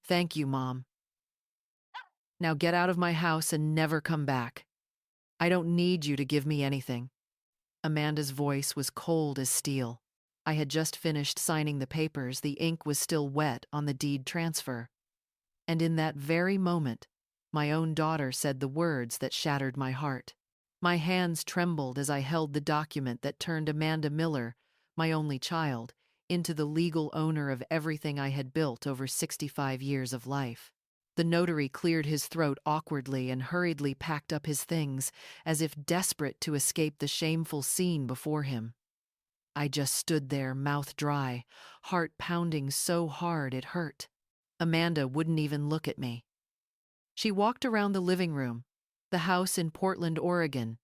Thank you, Mom. Now get out of my house and never come back. I don't need you to give me anything. Amanda's voice was cold as steel. I had just finished signing the papers, the ink was still wet on the deed transfer. And in that very moment, my own daughter said the words that shattered my heart. My hands trembled as I held the document that turned Amanda Miller, my only child, into the legal owner of everything I had built over 65 years of life. The notary cleared his throat awkwardly and hurriedly packed up his things, as if desperate to escape the shameful scene before him. I just stood there, mouth dry, heart pounding so hard it hurt. Amanda wouldn't even look at me. She walked around the living room, the house in Portland, Oregon,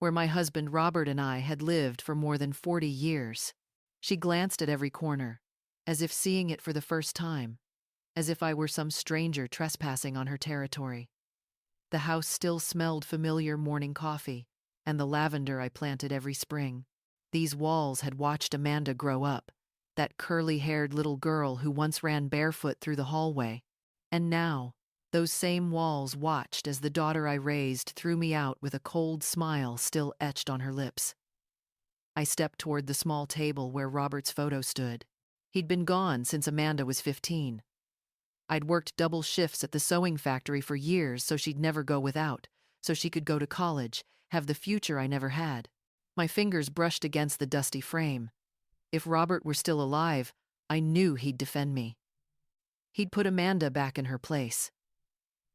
where my husband Robert and I had lived for more than 40 years. She glanced at every corner, as if seeing it for the first time, as if I were some stranger trespassing on her territory. The house still smelled familiar morning coffee and the lavender I planted every spring. These walls had watched Amanda grow up, that curly-haired little girl who once ran barefoot through the hallway. And now, those same walls watched as the daughter I raised threw me out with a cold smile still etched on her lips. I stepped toward the small table where Robert's photo stood. He'd been gone since Amanda was 15. I'd worked double shifts at the sewing factory for years so she'd never go without, so she could go to college, have the future I never had. My fingers brushed against the dusty frame. If Robert were still alive, I knew he'd defend me. He'd put Amanda back in her place.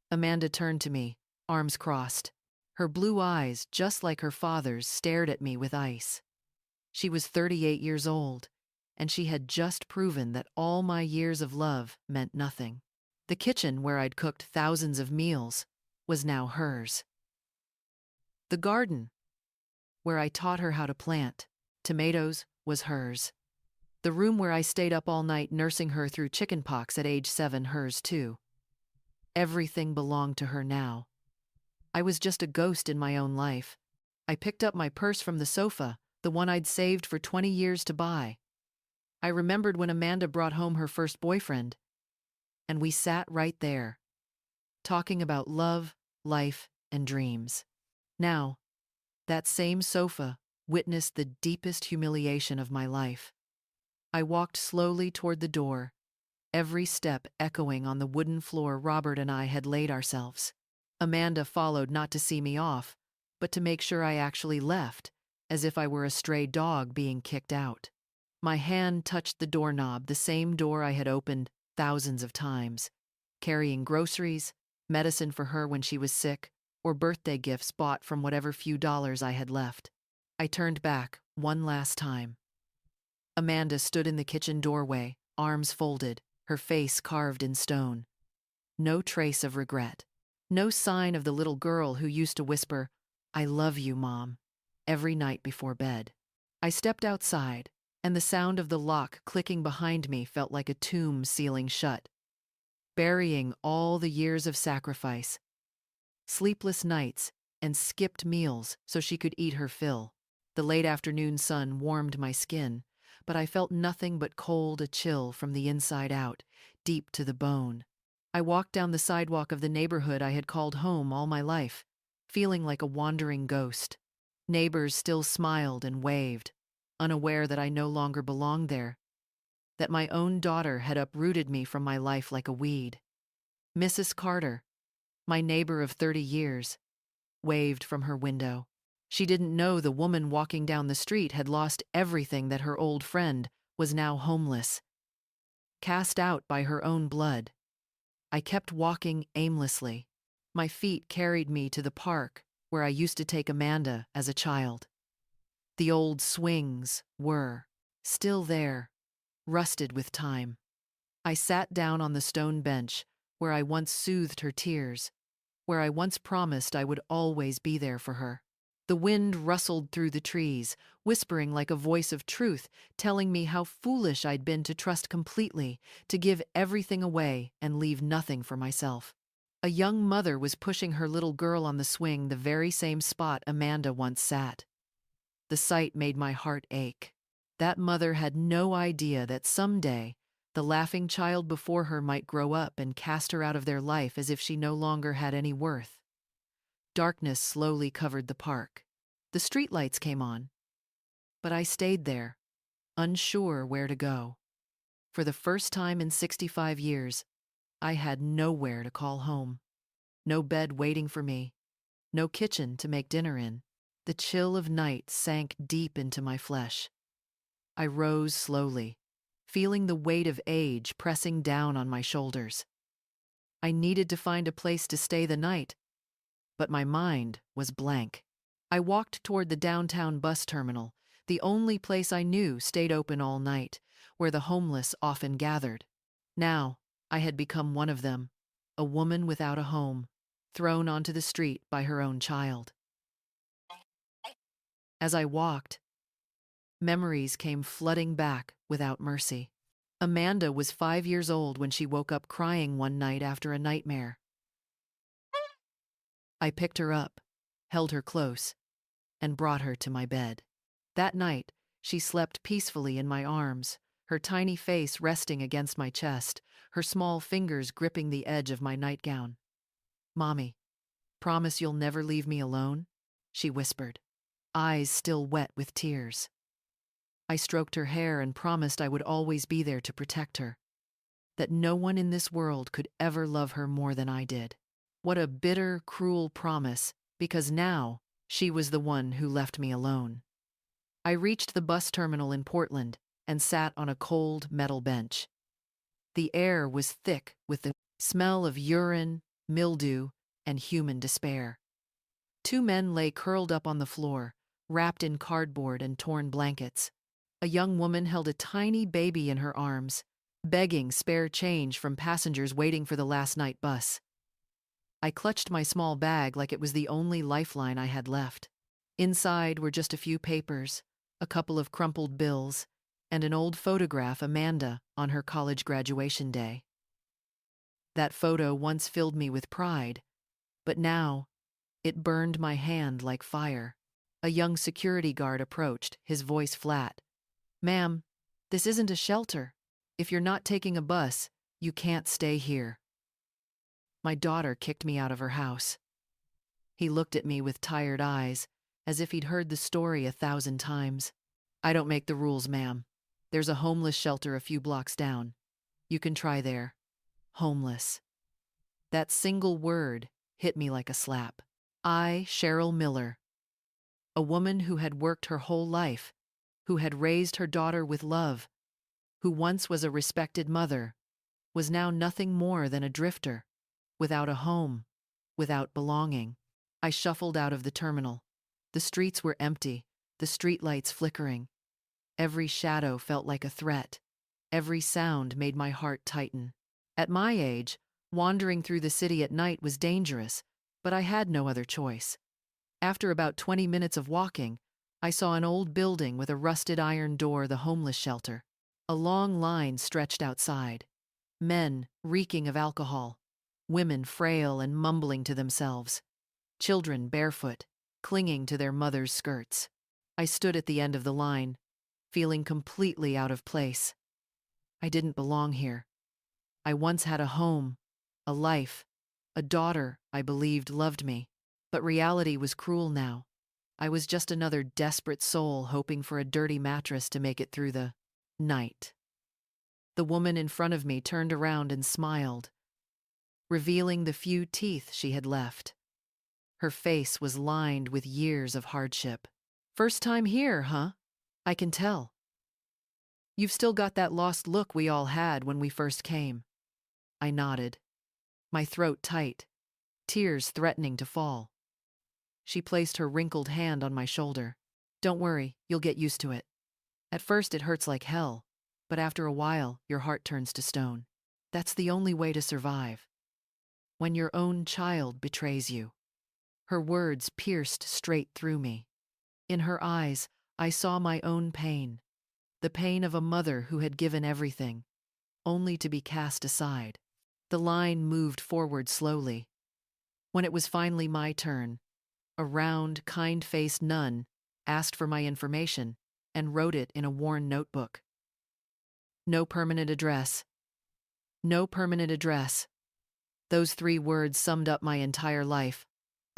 Amanda turned to me, arms crossed. Her blue eyes, just like her father's, stared at me with ice. She was 38 years old, and she had just proven that all my years of love meant nothing. The kitchen where I'd cooked thousands of meals was now hers. The garden, where I taught her how to plant tomatoes, was hers. The room where I stayed up all night nursing her through chickenpox at age 7, hers too. Everything belonged to her now. I was just a ghost in my own life. I picked up my purse from the sofa, the one I'd saved for 20 years to buy. I remembered when Amanda brought home her first boyfriend, and we sat right there, talking about love, life, and dreams. Now, that same sofa witnessed the deepest humiliation of my life. I walked slowly toward the door, every step echoing on the wooden floor Robert and I had laid ourselves. Amanda followed not to see me off, but to make sure I actually left, as if I were a stray dog being kicked out. My hand touched the doorknob, the same door I had opened thousands of times, carrying groceries, medicine for her when she was sick, or birthday gifts bought from whatever few dollars I had left. I turned back one last time. Amanda stood in the kitchen doorway, arms folded, her face carved in stone. No trace of regret. No sign of the little girl who used to whisper, "I love you, Mom," every night before bed. I stepped outside, and the sound of the lock clicking behind me felt like a tomb sealing shut, burying all the years of sacrifice, sleepless nights, and skipped meals so she could eat her fill. The late afternoon sun warmed my skin, but I felt nothing but cold, a chill from the inside out, deep to the bone. I walked down the sidewalk of the neighborhood I had called home all my life, feeling like a wandering ghost. Neighbors still smiled and waved, unaware that I no longer belonged there, that my own daughter had uprooted me from my life like a weed. Mrs. Carter, my neighbor of 30 years, waved from her window. She didn't know the woman walking down the street had lost everything, that her old friend was now homeless, cast out by her own blood. I kept walking aimlessly. My feet carried me to the park where I used to take Amanda as a child. The old swings were still there, rusted with time. I sat down on the stone bench where I once soothed her tears, where I once promised I would always be there for her. The wind rustled through the trees, whispering like a voice of truth, telling me how foolish I'd been to trust completely, to give everything away and leave nothing for myself. A young mother was pushing her little girl on the swing, the very same spot Amanda once sat. The sight made my heart ache. That mother had no idea that someday The laughing child before her might grow up and cast her out of their life as if she no longer had any worth. Darkness slowly covered the park. The streetlights came on. But I stayed there, unsure where to go. For the first time in 65 years, I had nowhere to call home. No bed waiting for me. No kitchen to make dinner in. The chill of night sank deep into my flesh. I rose slowly, feeling the weight of age pressing down on my shoulders. I needed to find a place to stay the night, but my mind was blank. I walked toward the downtown bus terminal, the only place I knew stayed open all night, where the homeless often gathered. Now, I had become one of them, a woman without a home, thrown onto the street by her own child. As I walked, memories came flooding back without mercy. Amanda was 5 years old when she woke up crying one night after a nightmare. I picked her up, held her close, and brought her to my bed. That night, she slept peacefully in my arms, her tiny face resting against my chest, her small fingers gripping the edge of my nightgown. "Mommy, promise you'll never leave me alone?" she whispered, eyes still wet with tears. I stroked her hair and promised I would always be there to protect her, that no one in this world could ever love her more than I did. What a bitter, cruel promise, because now she was the one who left me alone. I reached the bus terminal in Portland and sat on a cold metal bench. The air was thick with the smell of urine, mildew, and human despair. 2 men lay curled up on the floor, wrapped in cardboard and torn blankets. A young woman held a tiny baby in her arms, begging spare change from passengers waiting for the last night bus. I clutched my small bag like it was the only lifeline I had left. Inside were just a few papers, a couple of crumpled bills, and an old photograph of Amanda on her college graduation day. That photo once filled me with pride, but now it burned my hand like fire. A young security guard approached, his voice flat. "Ma'am, this isn't a shelter. If you're not taking a bus, you can't stay here." My daughter kicked me out of her house. He looked at me with tired eyes, as if he'd heard the story 1,000 times. "I don't make the rules, ma'am. There's a homeless shelter a few blocks down. You can try there." Homeless. That single word hit me like a slap. I, Cheryl Miller, a woman who had worked her whole life, who had raised her daughter with love, who once was a respected mother, was now nothing more than a drifter, without a home, without belonging. I shuffled out of the terminal. The streets were empty, the streetlights flickering. Every shadow felt like a threat. Every sound made my heart tighten. At my age, wandering through the city at night was dangerous, but I had no other choice. After about 20 minutes of walking, I saw an old building with a rusted iron door, the homeless shelter. A long line stretched outside. Men reeking of alcohol, women frail and mumbling to themselves, children barefoot, clinging to their mothers' skirts. I stood at the end of the line, feeling completely out of place. I didn't belong here. I once had a home, a life, a daughter I believed loved me, but reality was cruel now. I was just another desperate soul hoping for a dirty mattress to make it through the night. The woman in front of me turned around and smiled, revealing the few teeth she had left. Her face was lined with years of hardship. "First time here, huh? I can tell. You've still got that lost look we all had when we first came." I nodded, my throat tight, tears threatening to fall. She placed her wrinkled hand on my shoulder. "Don't worry, you'll get used to it. At first it hurts like hell, but after a while your heart turns to stone. That's the only way to survive. When your own child betrays you." Her words pierced straight through me. In her eyes, I saw my own pain, the pain of a mother who had given everything, only to be cast aside. The line moved forward slowly. When it was finally my turn, a round, kind-faced nun asked for my information and wrote it in a worn notebook. No permanent address. No permanent address. Those 3 words summed up my entire life,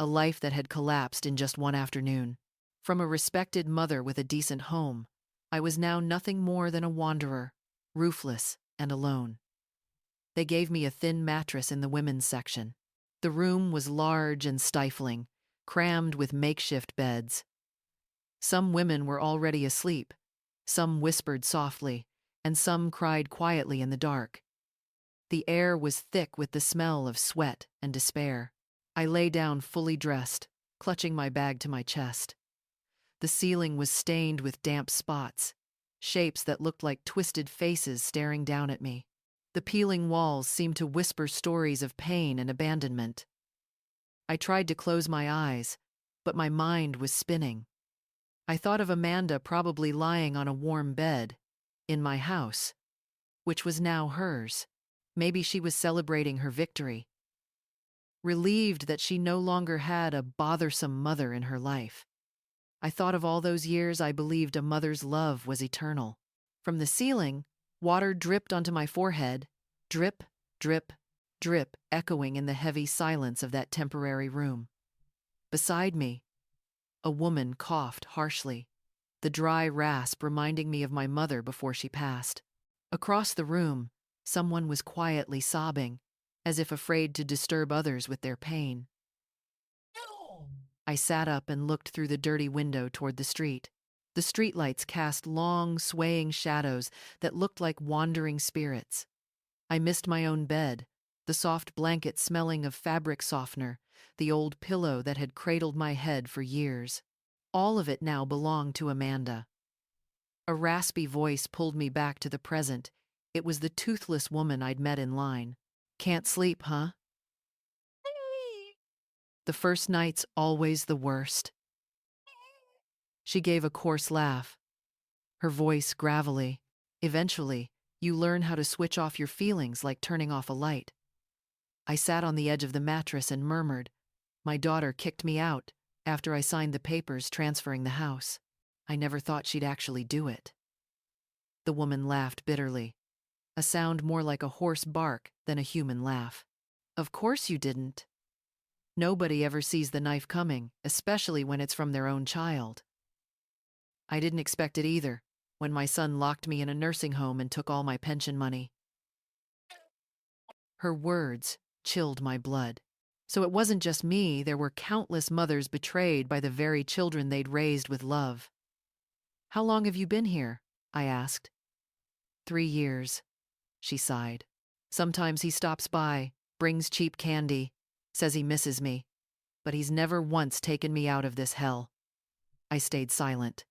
a life that had collapsed in just one afternoon. From a respected mother with a decent home, I was now nothing more than a wanderer, roofless and alone. They gave me a thin mattress in the women's section. The room was large and stifling, crammed with makeshift beds. Some women were already asleep, some whispered softly, and some cried quietly in the dark. The air was thick with the smell of sweat and despair. I lay down fully dressed, clutching my bag to my chest. The ceiling was stained with damp spots, shapes that looked like twisted faces staring down at me. The peeling walls seemed to whisper stories of pain and abandonment. I tried to close my eyes, but my mind was spinning. I thought of Amanda probably lying on a warm bed, in my house, which was now hers. Maybe she was celebrating her victory, relieved that she no longer had a bothersome mother in her life. I thought of all those years I believed a mother's love was eternal. From the ceiling, water dripped onto my forehead, drip, drip, drip, echoing in the heavy silence of that temporary room. Beside me, a woman coughed harshly, the dry rasp reminding me of my mother before she passed. Across the room, someone was quietly sobbing, as if afraid to disturb others with their pain. I sat up and looked through the dirty window toward the street. The streetlights cast long, swaying shadows that looked like wandering spirits. I missed my own bed, the soft blanket smelling of fabric softener, the old pillow that had cradled my head for years. All of it now belonged to Amanda. A raspy voice pulled me back to the present. It was the toothless woman I'd met in line. "Can't sleep, huh? The first night's always the worst." She gave a coarse laugh, her voice gravelly. "Eventually, you learn how to switch off your feelings like turning off a light." I sat on the edge of the mattress and murmured. My daughter kicked me out after I signed the papers transferring the house. I never thought she'd actually do it. The woman laughed bitterly, a sound more like a hoarse bark than a human laugh. "Of course you didn't. Nobody ever sees the knife coming, especially when it's from their own child. I didn't expect it either, when my son locked me in a nursing home and took all my pension money." Her words chilled my blood. So it wasn't just me, there were countless mothers betrayed by the very children they'd raised with love. "How long have you been here?" I asked. 3 years, she sighed. "Sometimes he stops by, brings cheap candy, says he misses me, but he's never once taken me out of this hell." I stayed silent.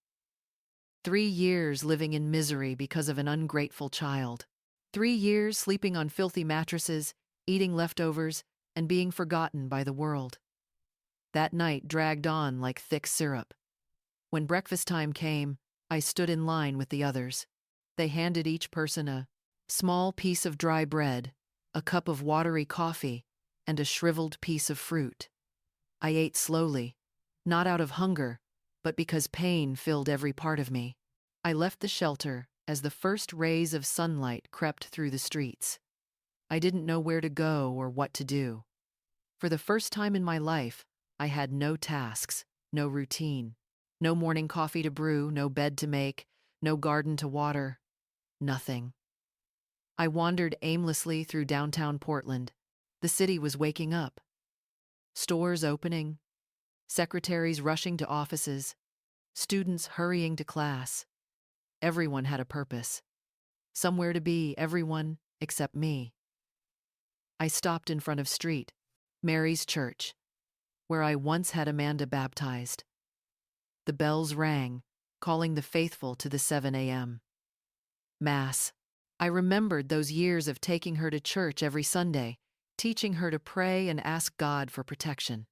3 years living in misery because of an ungrateful child. 3 years sleeping on filthy mattresses, eating leftovers, and being forgotten by the world. That night dragged on like thick syrup. When breakfast time came, I stood in line with the others. They handed each person a small piece of dry bread, a cup of watery coffee, and a shriveled piece of fruit. I ate slowly, not out of hunger, but because pain filled every part of me. I left the shelter as the first rays of sunlight crept through the streets. I didn't know where to go or what to do. For the first time in my life, I had no tasks, no routine, no morning coffee to brew, no bed to make, no garden to water, nothing. I wandered aimlessly through downtown Portland. The city was waking up. Stores opening, secretaries rushing to offices, students hurrying to class. Everyone had a purpose. Somewhere to be, everyone except me. I stopped in front of street, Mary's Church, where I once had Amanda baptized. The bells rang, calling the faithful to the 7 a.m. Mass. I remembered those years of taking her to church every Sunday, teaching her to pray and ask God for protection.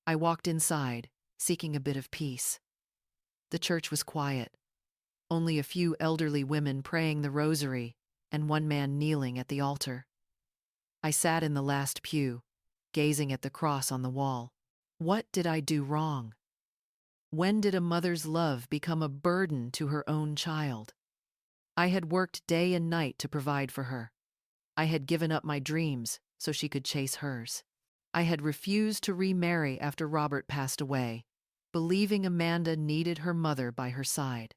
I walked inside, seeking a bit of peace. The church was quiet. Only a few elderly women praying the rosary and one man kneeling at the altar. I sat in the last pew, gazing at the cross on the wall. What did I do wrong? When did a mother's love become a burden to her own child? I had worked day and night to provide for her. I had given up my dreams so she could chase hers. I had refused to remarry after Robert passed away, believing Amanda needed her mother by her side.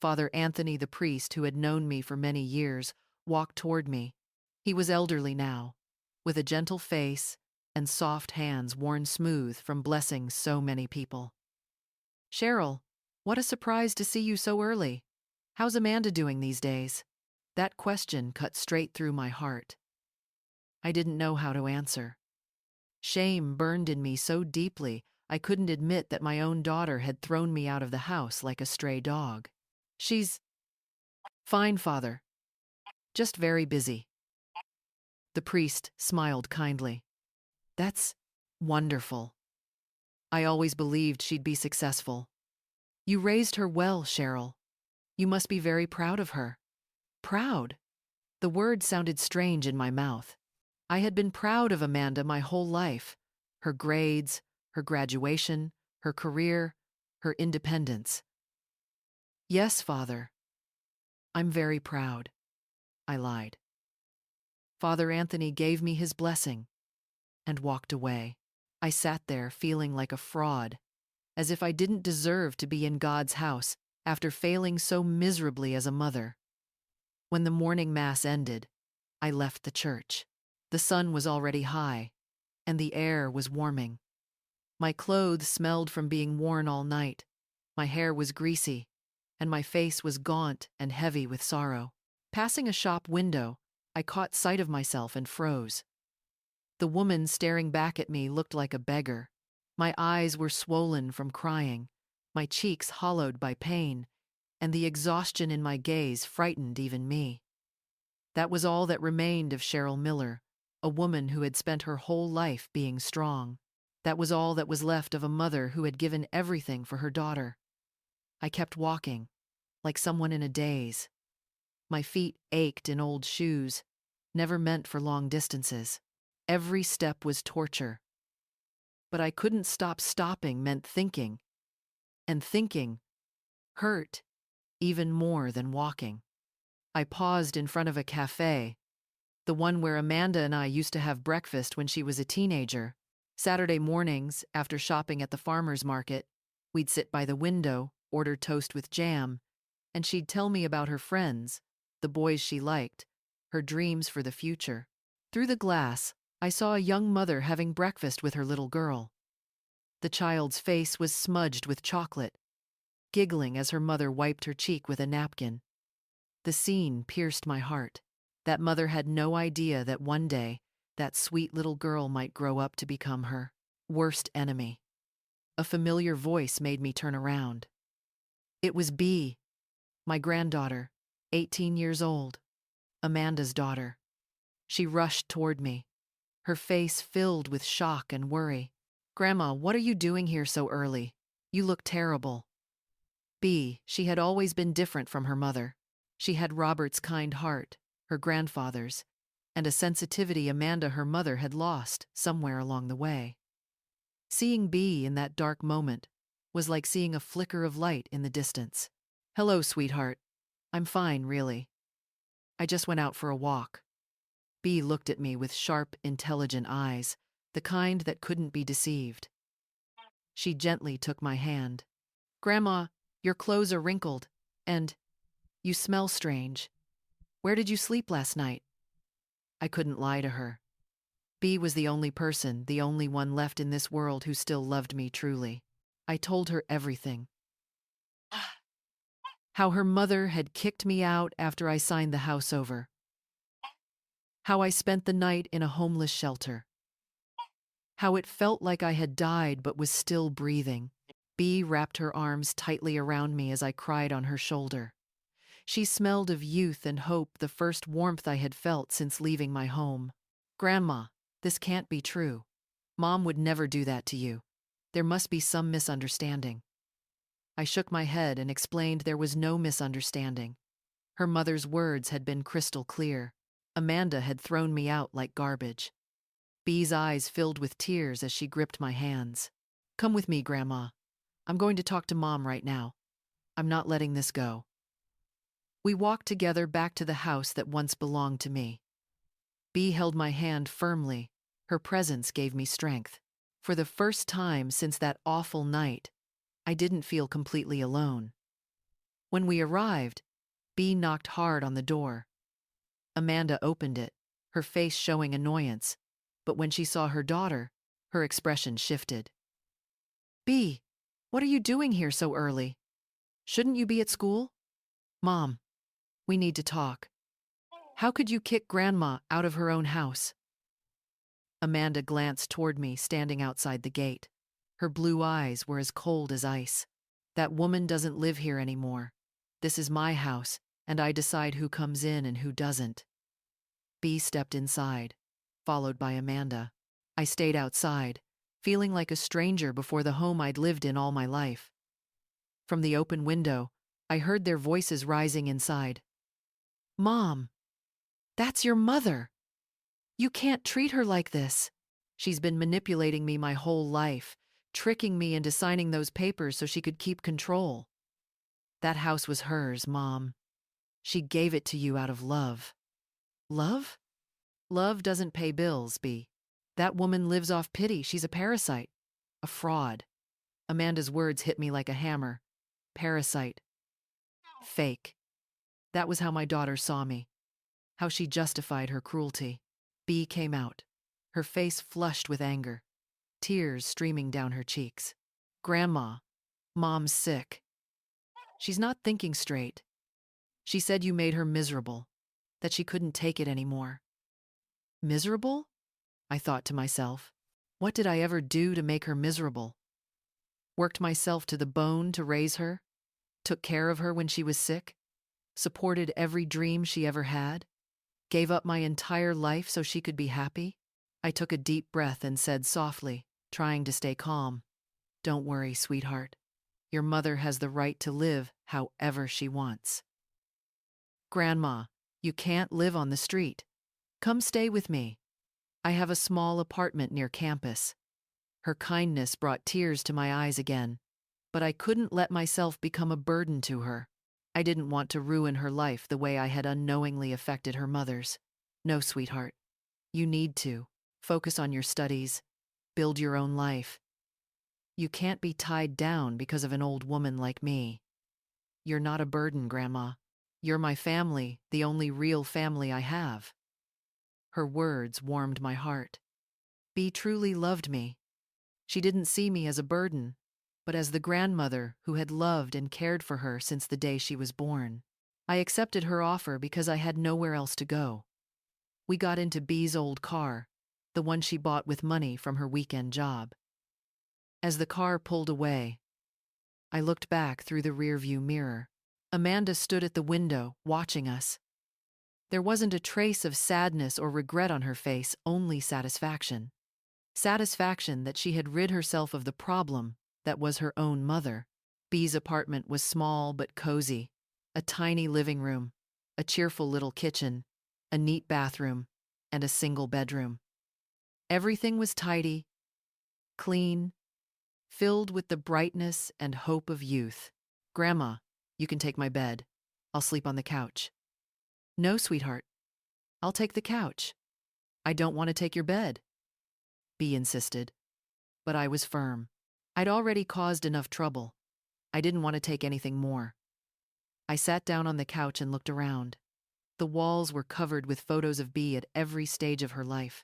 Father Anthony, the priest who had known me for many years, walked toward me. He was elderly now, with a gentle face and soft hands worn smooth from blessing so many people. Cheryl, what a surprise to see you so early. How's Amanda doing these days? That question cut straight through my heart. I didn't know how to answer. Shame burned in me so deeply I couldn't admit that my own daughter had thrown me out of the house like a stray dog. She's fine, Father. Just very busy. The priest smiled kindly. That's wonderful. I always believed she'd be successful. You raised her well, Cheryl. You must be very proud of her. Proud? The word sounded strange in my mouth. I had been proud of Amanda my whole life. Her grades, her graduation, her career, her independence. Yes, Father. I'm very proud. I lied. Father Anthony gave me his blessing and walked away. I sat there feeling like a fraud, as if I didn't deserve to be in God's house after failing so miserably as a mother. When the morning mass ended, I left the church. The sun was already high, and the air was warming. My clothes smelled from being worn all night. My hair was greasy, and my face was gaunt and heavy with sorrow. Passing a shop window, I caught sight of myself and froze. The woman staring back at me looked like a beggar. My eyes were swollen from crying, my cheeks hollowed by pain, and the exhaustion in my gaze frightened even me. That was all that remained of Cheryl Miller, a woman who had spent her whole life being strong. That was all that was left of a mother who had given everything for her daughter. I kept walking, like someone in a daze. My feet ached in old shoes, never meant for long distances. Every step was torture. But I couldn't stop. Stopping meant thinking, and thinking hurt even more than walking. I paused in front of a cafe, the one where Amanda and I used to have breakfast when she was a teenager. Saturday mornings, after shopping at the farmer's market, we'd sit by the window, order toast with jam, and she'd tell me about her friends, the boys she liked, her dreams for the future. Through the glass, I saw a young mother having breakfast with her little girl. The child's face was smudged with chocolate, giggling as her mother wiped her cheek with a napkin. The scene pierced my heart. That mother had no idea that one day, that sweet little girl might grow up to become her worst enemy. A familiar voice made me turn around. It was Bea, my granddaughter, 18 years old, Amanda's daughter. She rushed toward me, her face filled with shock and worry. "Grandma, what are you doing here so early? You look terrible." Bea, she had always been different from her mother. She had Robert's kind heart, her grandfather's, and a sensitivity Amanda, her mother, had lost somewhere along the way. Seeing Bea in that dark moment was like seeing a flicker of light in the distance. "Hello, sweetheart. I'm fine, really. I just went out for a walk." Bea looked at me with sharp, intelligent eyes, the kind that couldn't be deceived. She gently took my hand. "Grandma, your clothes are wrinkled, and you smell strange. Where did you sleep last night?" I couldn't lie to her. Bea was the only person, the only one left in this world who still loved me truly. I told her everything. How her mother had kicked me out after I signed the house over. How I spent the night in a homeless shelter. How it felt like I had died but was still breathing. Bea wrapped her arms tightly around me as I cried on her shoulder. She smelled of youth and hope, the first warmth I had felt since leaving my home. "Grandma, this can't be true. Mom would never do that to you. There must be some misunderstanding." I shook my head and explained there was no misunderstanding. Her mother's words had been crystal clear. Amanda had thrown me out like garbage. Bea's eyes filled with tears as she gripped my hands. "Come with me, Grandma. I'm going to talk to Mom right now. I'm not letting this go." We walked together back to the house that once belonged to me. Bea held my hand firmly. Her presence gave me strength. For the first time since that awful night, I didn't feel completely alone. When we arrived, Bea knocked hard on the door. Amanda opened it, her face showing annoyance, but when she saw her daughter, her expression shifted. Bea, what are you doing here so early? Shouldn't you be at school? Mom, we need to talk. How could you kick Grandma out of her own house? Amanda glanced toward me, standing outside the gate. Her blue eyes were as cold as ice. That woman doesn't live here anymore. This is my house, and I decide who comes in and who doesn't. Bea stepped inside, followed by Amanda. I stayed outside, feeling like a stranger before the home I'd lived in all my life. From the open window, I heard their voices rising inside. Mom, that's your mother. You can't treat her like this. She's been manipulating me my whole life, tricking me into signing those papers so she could keep control. That house was hers, Mom. She gave it to you out of love. Love? Love doesn't pay bills, Bea. That woman lives off pity. She's a parasite. A fraud. Amanda's words hit me like a hammer. Parasite. Fake. That was how my daughter saw me. How she justified her cruelty. Bea came out, her face flushed with anger, tears streaming down her cheeks. Grandma, Mom's sick. She's not thinking straight. She said you made her miserable, that she couldn't take it anymore. Miserable? I thought to myself. What did I ever do to make her miserable? Worked myself to the bone to raise her? Took care of her when she was sick? Supported every dream she ever had? Gave up my entire life so she could be happy? I took a deep breath and said softly, trying to stay calm, "Don't worry, sweetheart. Your mother has the right to live however she wants." Grandma, you can't live on the street. Come stay with me. I have a small apartment near campus. Her kindness brought tears to my eyes again, but I couldn't let myself become a burden to her. I didn't want to ruin her life the way I had unknowingly affected her mother's. No, sweetheart. You need to. Focus on your studies. Build your own life. You can't be tied down because of an old woman like me. You're not a burden, Grandma. You're my family, the only real family I have. Her words warmed my heart. Bea truly loved me. She didn't see me as a burden, but as the grandmother who had loved and cared for her since the day she was born. I accepted her offer because I had nowhere else to go. We got into Bea's old car, the one she bought with money from her weekend job. As the car pulled away, I looked back through the rearview mirror. Amanda stood at the window, watching us. There wasn't a trace of sadness or regret on her face, only satisfaction. Satisfaction that she had rid herself of the problem that was her own mother. Bea's apartment was small but cozy. A tiny living room, a cheerful little kitchen, a neat bathroom, and a single bedroom. Everything was tidy, clean, filled with the brightness and hope of youth. Grandma, you can take my bed. I'll sleep on the couch. No, sweetheart. I'll take the couch. I don't want to take your bed. Bea insisted, but I was firm. I'd already caused enough trouble. I didn't want to take anything more. I sat down on the couch and looked around. The walls were covered with photos of Bea at every stage of her life.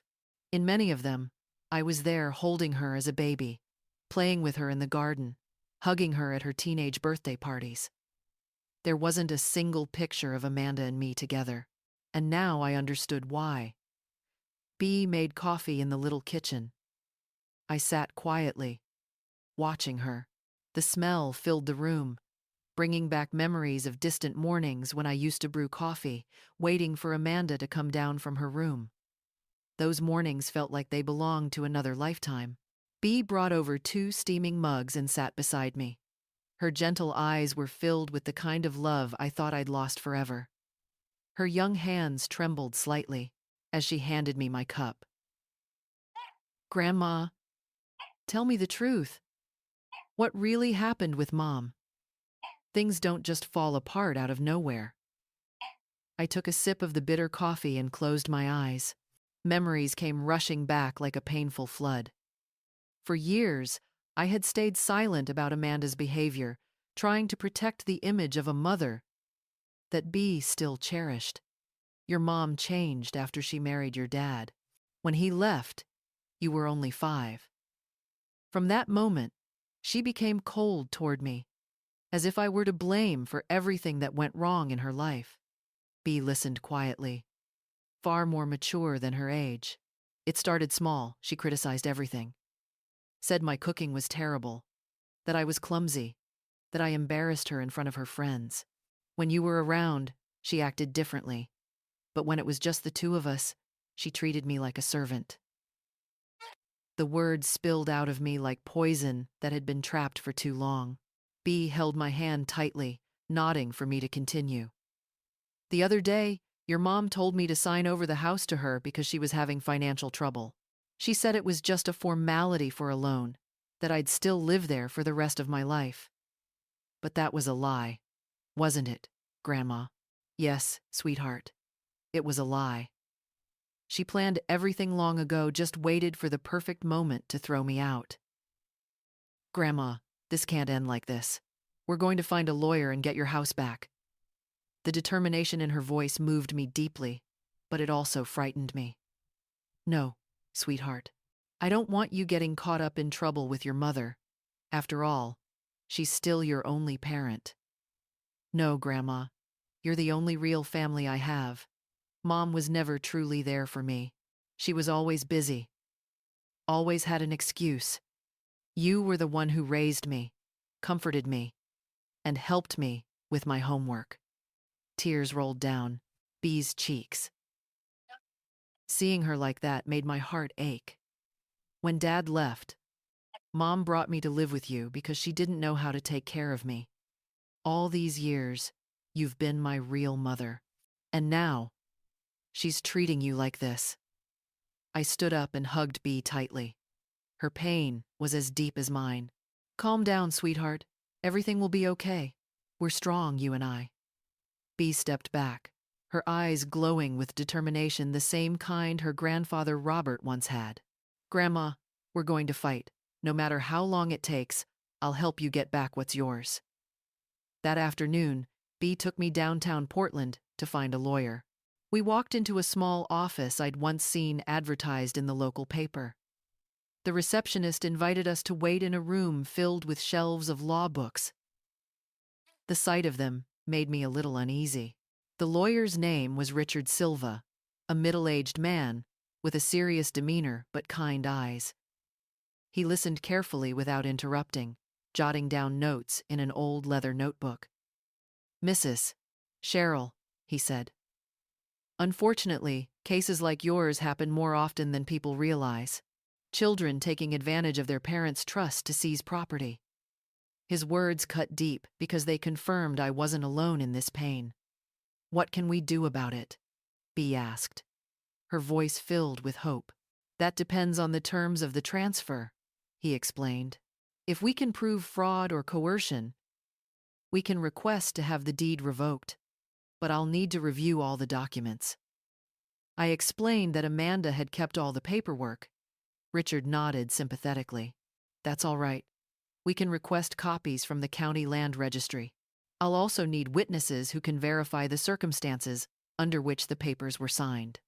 In many of them, I was there holding her as a baby, playing with her in the garden, hugging her at her teenage birthday parties. There wasn't a single picture of Amanda and me together, and now I understood why. Bea made coffee in the little kitchen. I sat quietly, watching her. The smell filled the room, bringing back memories of distant mornings when I used to brew coffee, waiting for Amanda to come down from her room. Those mornings felt like they belonged to another lifetime. Bea brought over 2 steaming mugs and sat beside me. Her gentle eyes were filled with the kind of love I thought I'd lost forever. Her young hands trembled slightly as she handed me my cup. Grandma, tell me the truth. What really happened with Mom? Things don't just fall apart out of nowhere. I took a sip of the bitter coffee and closed my eyes. Memories came rushing back like a painful flood. For years, I had stayed silent about Amanda's behavior, trying to protect the image of a mother that Bea still cherished. Your mom changed after she married your dad. When he left, you were only 5. From that moment, she became cold toward me, as if I were to blame for everything that went wrong in her life. Bea listened quietly, far more mature than her age. It started small. She criticized everything. Said my cooking was terrible, that I was clumsy, that I embarrassed her in front of her friends. When you were around, she acted differently. But when it was just the two of us, she treated me like a servant. The words spilled out of me like poison that had been trapped for too long. Bea held my hand tightly, nodding for me to continue. The other day, your mom told me to sign over the house to her because she was having financial trouble. She said it was just a formality for a loan, that I'd still live there for the rest of my life. But that was a lie, wasn't it, Grandma? Yes, sweetheart. It was a lie. She planned everything long ago, just waited for the perfect moment to throw me out. Grandma, this can't end like this. We're going to find a lawyer and get your house back. The determination in her voice moved me deeply, but it also frightened me. No, sweetheart. I don't want you getting caught up in trouble with your mother. After all, she's still your only parent. No, Grandma. You're the only real family I have. Mom was never truly there for me. She was always busy. Always had an excuse. You were the one who raised me, comforted me, and helped me with my homework. Tears rolled down Bea's cheeks. Seeing her like that made my heart ache. When Dad left, Mom brought me to live with you because she didn't know how to take care of me. All these years, you've been my real mother. And now, she's treating you like this. I stood up and hugged Bea tightly. Her pain was as deep as mine. Calm down, sweetheart. Everything will be okay. We're strong, you and I. Bea stepped back, her eyes glowing with determination, the same kind her grandfather Robert once had. Grandma, we're going to fight. No matter how long it takes, I'll help you get back what's yours. That afternoon, Bea took me downtown Portland to find a lawyer. We walked into a small office I'd once seen advertised in the local paper. The receptionist invited us to wait in a room filled with shelves of law books. The sight of them made me a little uneasy. The lawyer's name was Richard Silva, a middle-aged man with a serious demeanor but kind eyes. He listened carefully without interrupting, jotting down notes in an old leather notebook. Mrs. Cheryl, he said. Unfortunately, cases like yours happen more often than people realize. Children taking advantage of their parents' trust to seize property. His words cut deep because they confirmed I wasn't alone in this pain. What can we do about it? Bea asked, her voice filled with hope. That depends on the terms of the transfer, he explained. If we can prove fraud or coercion, we can request to have the deed revoked, but I'll need to review all the documents. I explained that Amanda had kept all the paperwork. Richard nodded sympathetically. That's all right. We can request copies from the county land registry. I'll also need witnesses who can verify the circumstances under which the papers were signed.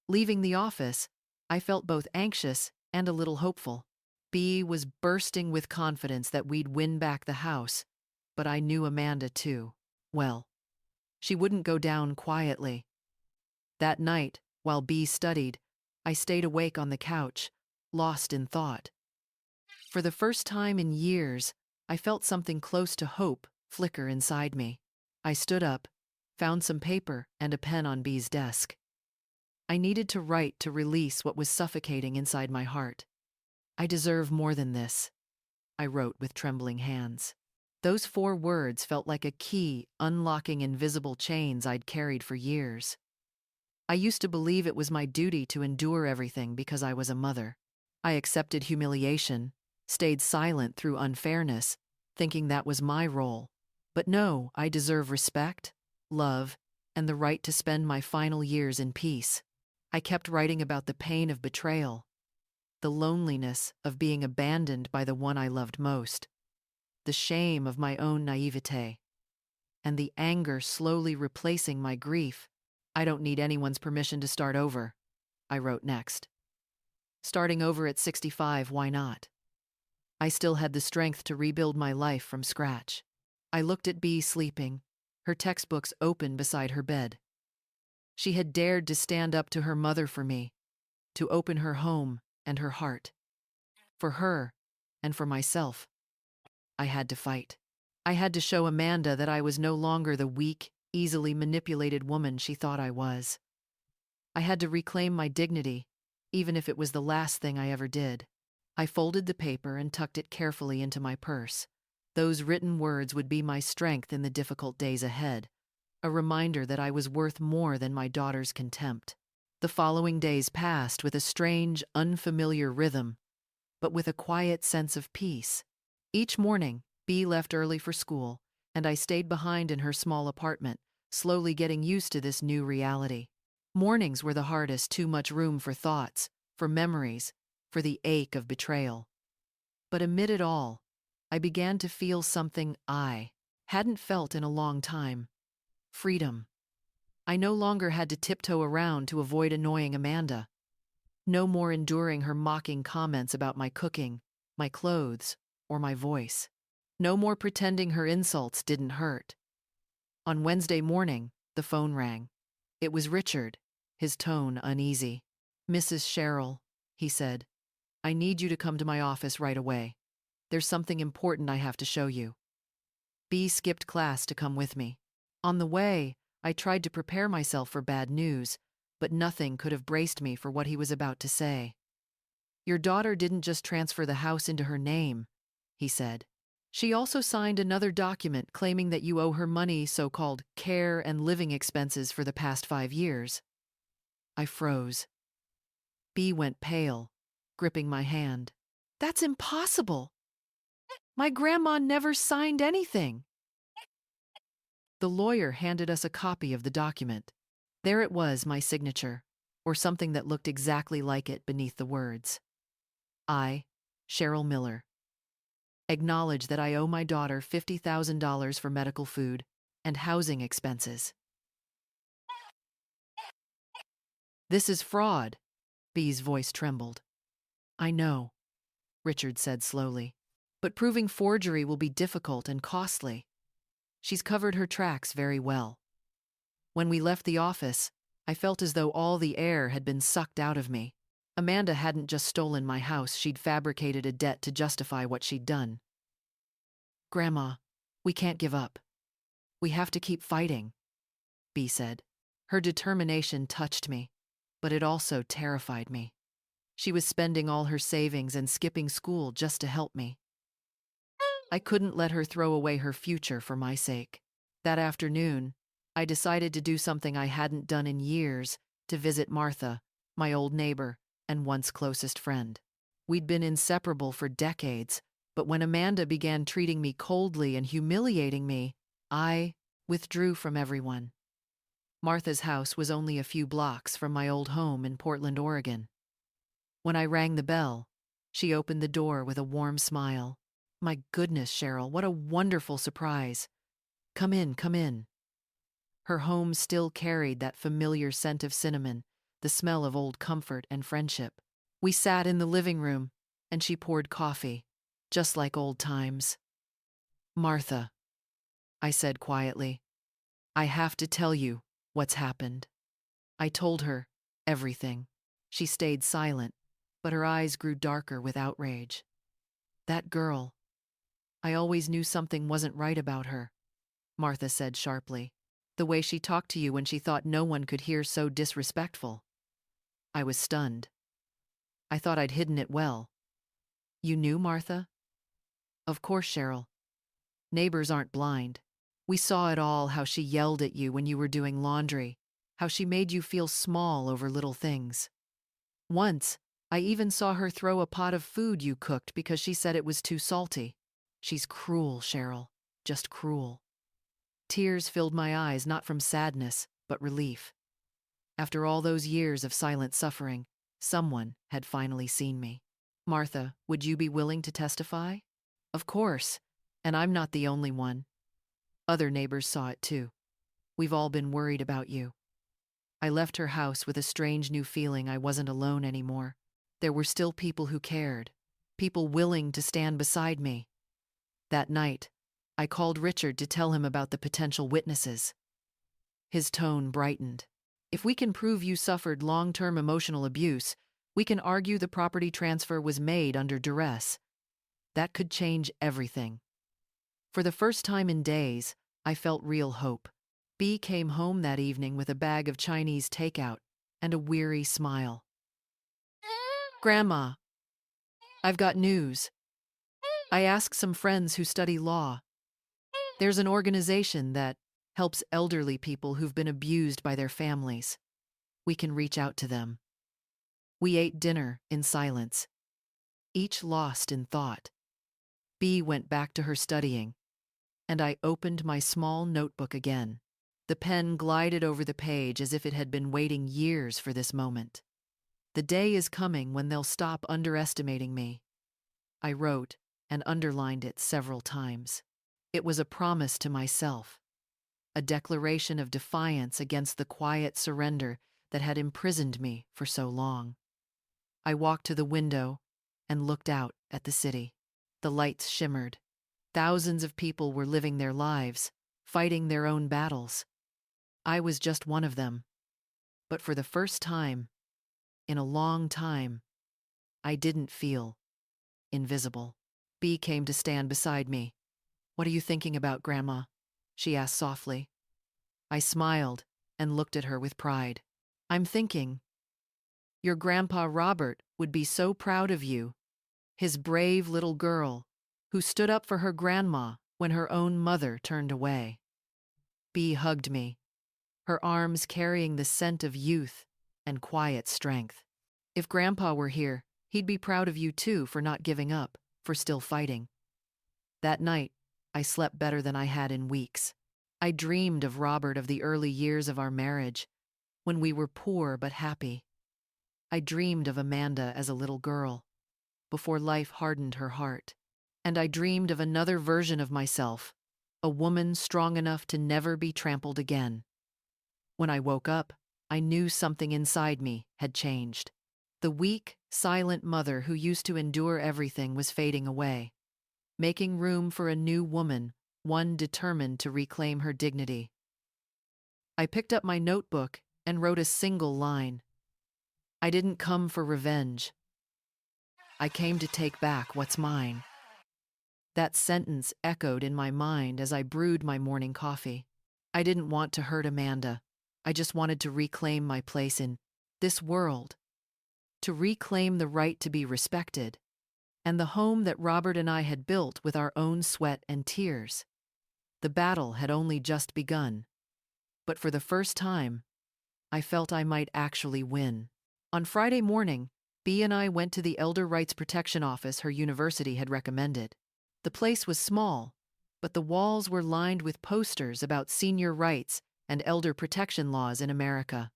Leaving the office, I felt both anxious and a little hopeful. Bea was bursting with confidence that we'd win back the house, but I knew Amanda too. Well, she wouldn't go down quietly. That night, while Bea studied, I stayed awake on the couch, lost in thought. For the first time in years, I felt something close to hope flicker inside me. I stood up, found some paper and a pen on Bea's desk. I needed to write to release what was suffocating inside my heart. I deserve more than this, I wrote with trembling hands. Those 4 words felt like a key unlocking invisible chains I'd carried for years. I used to believe it was my duty to endure everything because I was a mother. I accepted humiliation, stayed silent through unfairness, thinking that was my role. But no, I deserve respect, love, and the right to spend my final years in peace. I kept writing about the pain of betrayal, the loneliness of being abandoned by the one I loved most, the shame of my own naivete, and the anger slowly replacing my grief. I don't need anyone's permission to start over, I wrote next. Starting over at 65, why not? I still had the strength to rebuild my life from scratch. I looked at Bea sleeping, her textbooks open beside her bed. She had dared to stand up to her mother for me, to open her home and her heart. For her and for myself, I had to fight. I had to show Amanda that I was no longer the weak, easily manipulated woman she thought I was. I had to reclaim my dignity, even if it was the last thing I ever did. I folded the paper and tucked it carefully into my purse. Those written words would be my strength in the difficult days ahead, a reminder that I was worth more than my daughter's contempt. The following days passed with a strange, unfamiliar rhythm, but with a quiet sense of peace. Each morning, Bea left early for school, and I stayed behind in her small apartment, slowly getting used to this new reality. Mornings were the hardest, too much room for thoughts, for memories, for the ache of betrayal. But amid it all, I began to feel something I hadn't felt in a long time: freedom. I no longer had to tiptoe around to avoid annoying Amanda. No more enduring her mocking comments about my cooking, my clothes, or my voice. No more pretending her insults didn't hurt. On Wednesday morning, the phone rang. It was Richard, his tone uneasy. "Mrs. Sherrill," he said, "I need you to come to my office right away. There's something important I have to show you." Bea skipped class to come with me. On the way, I tried to prepare myself for bad news, but nothing could have braced me for what he was about to say. "Your daughter didn't just transfer the house into her name," he said. "She also signed another document claiming that you owe her money, so-called care and living expenses for the past 5 years." I froze. Bea went pale, gripping my hand. "That's impossible! My grandma never signed anything." The lawyer handed us a copy of the document. There it was, my signature, or something that looked exactly like it beneath the words. "I, Sherrill Miller, acknowledge that I owe my daughter $50,000 for medical food and housing expenses." "This is fraud," Bea's voice trembled. "I know," Richard said slowly, "but proving forgery will be difficult and costly. She's covered her tracks very well. When we left the office, I felt as though all the air had been sucked out of me. Amanda hadn't just stolen my house, she'd fabricated a debt to justify what she'd done. "Grandma, we can't give up. We have to keep fighting," Bea said. Her determination touched me, but it also terrified me. She was spending all her savings and skipping school just to help me. I couldn't let her throw away her future for my sake. That afternoon, I decided to do something I hadn't done in years, to visit Martha, my old neighbor and once closest friend. We'd been inseparable for decades, but when Amanda began treating me coldly and humiliating me, I withdrew from everyone. Martha's house was only a few blocks from my old home in Portland, Oregon. When I rang the bell, she opened the door with a warm smile. "My goodness, Sherrill, what a wonderful surprise. Come in, come in." Her home still carried that familiar scent of cinnamon, the smell of old comfort and friendship. We sat in the living room, and she poured coffee, just like old times. "Martha," I said quietly, "I have to tell you what's happened." I told her everything. She stayed silent, but her eyes grew darker with outrage. "That girl, I always knew something wasn't right about her," Martha said sharply. "The way she talked to you when she thought no one could hear so disrespectful." I was stunned. I thought I'd hidden it well. "You knew, Martha?" "Of course, Sherrill. Neighbors aren't blind. We saw it all, how she yelled at you when you were doing laundry, how she made you feel small over little things. Once, I even saw her throw a pot of food you cooked because she said it was too salty. She's cruel, Sherrill, just cruel." Tears filled my eyes, not from sadness, but relief. After all those years of silent suffering, someone had finally seen me. Martha, would you be willing to testify? Of course, and I'm not the only one. Other neighbors saw it too. We've all been worried about you. I left her house with a strange new feeling I wasn't alone anymore. There were still people who cared, people willing to stand beside me. That night, I called Richard to tell him about the potential witnesses. His tone brightened. If we can prove you suffered long-term emotional abuse, we can argue the property transfer was made under duress. That could change everything. For the first time in days, I felt real hope. Bea came home that evening with a bag of Chinese takeout and a weary smile. Grandma, I've got news. I asked some friends who study law. There's an organization that helps elderly people who've been abused by their families. We can reach out to them. We ate dinner in silence, each lost in thought. Bea went back to her studying, and I opened my small notebook again. The pen glided over the page as if it had been waiting years for this moment. The day is coming when they'll stop underestimating me. I wrote and underlined it several times. It was a promise to myself, a declaration of defiance against the quiet surrender that had imprisoned me for so long. I walked to the window and looked out at the city. The lights shimmered. Thousands of people were living their lives, fighting their own battles. I was just one of them. But for the first time, in a long time, I didn't feel invisible. Bea came to stand beside me. "What are you thinking about, Grandma?" she asked softly. I smiled and looked at her with pride. "I'm thinking, your Grandpa Robert would be so proud of you, his brave little girl who stood up for her grandma when her own mother turned away." Bea hugged me, her arms carrying the scent of youth and quiet strength. "If Grandpa were here, he'd be proud of you too for not giving up, for still fighting." That night, I slept better than I had in weeks. I dreamed of Robert, of the early years of our marriage, when we were poor but happy. I dreamed of Amanda as a little girl, before life hardened her heart. And I dreamed of another version of myself, a woman strong enough to never be trampled again. When I woke up, I knew something inside me had changed. The weak, silent mother who used to endure everything was fading away, making room for a new woman, one determined to reclaim her dignity. I picked up my notebook and wrote a single line. I didn't come for revenge. I came to take back what's mine. That sentence echoed in my mind as I brewed my morning coffee. I didn't want to hurt Amanda. I just wanted to reclaim my place in this world, to reclaim the right to be respected, and the home that Robert and I had built with our own sweat and tears. The battle had only just begun, but for the first time, I felt I might actually win. On Friday morning, Bea and I went to the Elder Rights Protection Office her university had recommended. The place was small, but the walls were lined with posters about senior rights and elder protection laws in America.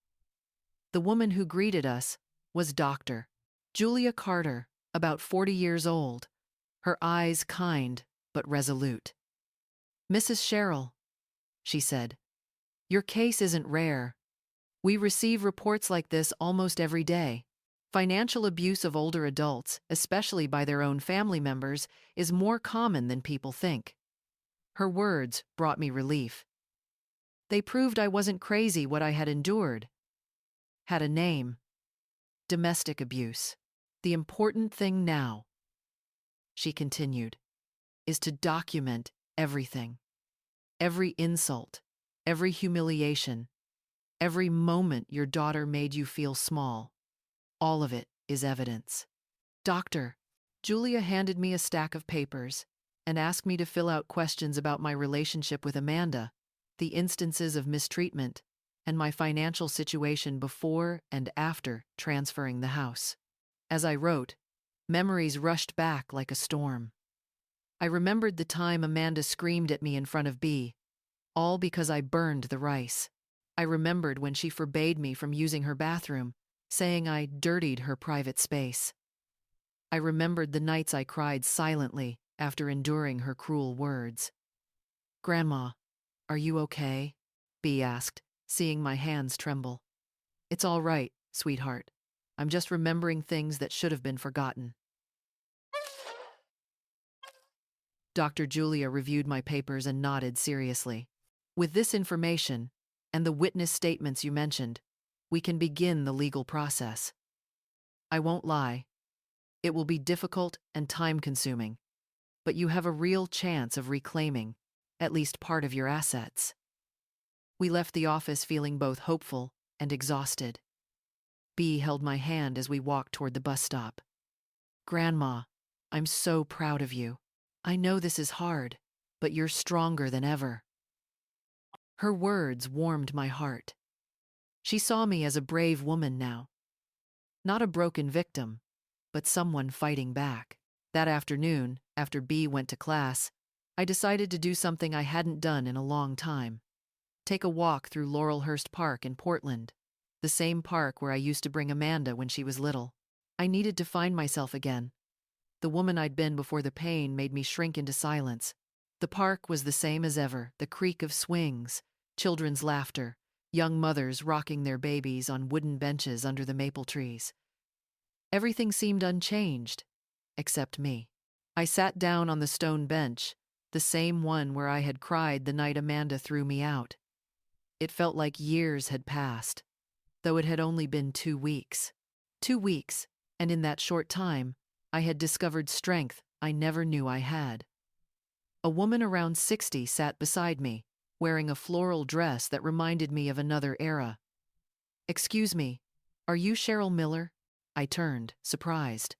The woman who greeted us was Dr. Julia Carter, about 40 years old, her eyes kind but resolute. "Mrs. Sherrill," she said, "your case isn't rare. We receive reports like this almost every day. Financial abuse of older adults, especially by their own family members, is more common than people think." Her words brought me relief. They proved I wasn't crazy. What I had endured had a name: domestic abuse. "The important thing now," she continued, "is to document everything. Every insult, every humiliation, every moment your daughter made you feel small. All of it is evidence." "Doctor," Julia handed me a stack of papers and asked me to fill out questions about my relationship with Amanda, the instances of mistreatment, and my financial situation before and after transferring the house. As I wrote, memories rushed back like a storm. I remembered the time Amanda screamed at me in front of Bea, all because I burned the rice. I remembered when she forbade me from using her bathroom, saying I dirtied her private space. I remembered the nights I cried silently after enduring her cruel words. "Grandma, are you okay?" Bea asked, seeing my hands tremble. "It's all right, sweetheart. I'm just remembering things that should have been forgotten." Dr. Julia reviewed my papers and nodded seriously. "With this information, and the witness statements you mentioned, we can begin the legal process. I won't lie, it will be difficult and time-consuming, but you have a real chance of reclaiming at least part of your assets." We left the office feeling both hopeful and exhausted. Bea held my hand as we walked toward the bus stop. "Grandma, I'm so proud of you. I know this is hard, but you're stronger than ever." Her words warmed my heart. She saw me as a brave woman now. Not a broken victim, but someone fighting back. That afternoon, after Bea went to class, I decided to do something I hadn't done in a long time. Take a walk through Laurelhurst Park in Portland, the same park where I used to bring Amanda when she was little. I needed to find myself again. The woman I'd been before the pain made me shrink into silence. The park was the same as ever, the creak of swings, children's laughter, young mothers rocking their babies on wooden benches under the maple trees. Everything seemed unchanged, except me. I sat down on the stone bench, the same one where I had cried the night Amanda threw me out. It felt like years had passed, though it had only been 2 weeks. 2 weeks, and in that short time, I had discovered strength I never knew I had. A woman around 60 sat beside me, wearing a floral dress that reminded me of another era. "Excuse me, are you Cheryl Miller?" I turned, surprised.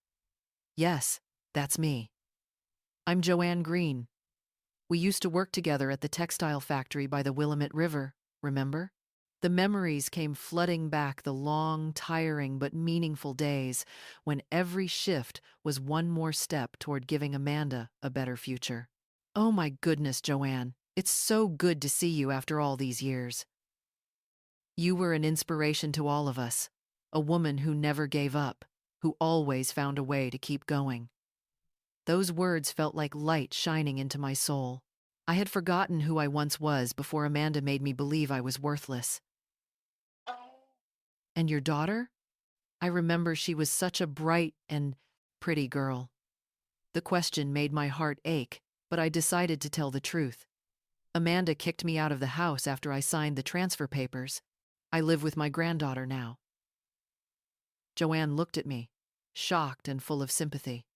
"Yes, that's me. I'm Joanne Green. We used to work together at the textile factory by the Willamette River, remember?" The memories came flooding back, the long, tiring but meaningful days when every shift was one more step toward giving Amanda a better future. "Oh my goodness, Joanne, it's so good to see you after all these years. You were an inspiration to all of us, a woman who never gave up, who always found a way to keep going." Those words felt like light shining into my soul. I had forgotten who I once was before Amanda made me believe I was worthless. "And your daughter?" I remember she was such a bright and pretty girl. The question made my heart ache, but I decided to tell the truth. "Amanda kicked me out of the house after I signed the transfer papers. I live with my granddaughter now." Joanne looked at me, shocked and full of sympathy.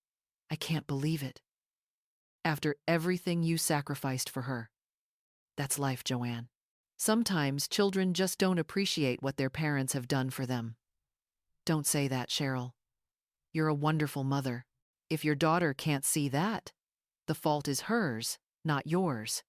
"I can't believe it. After everything you sacrificed for her." That's life, Joanne. Sometimes children just don't appreciate what their parents have done for them. Don't say that, Cheryl. You're a wonderful mother. If your daughter can't see that, the fault is hers, not yours.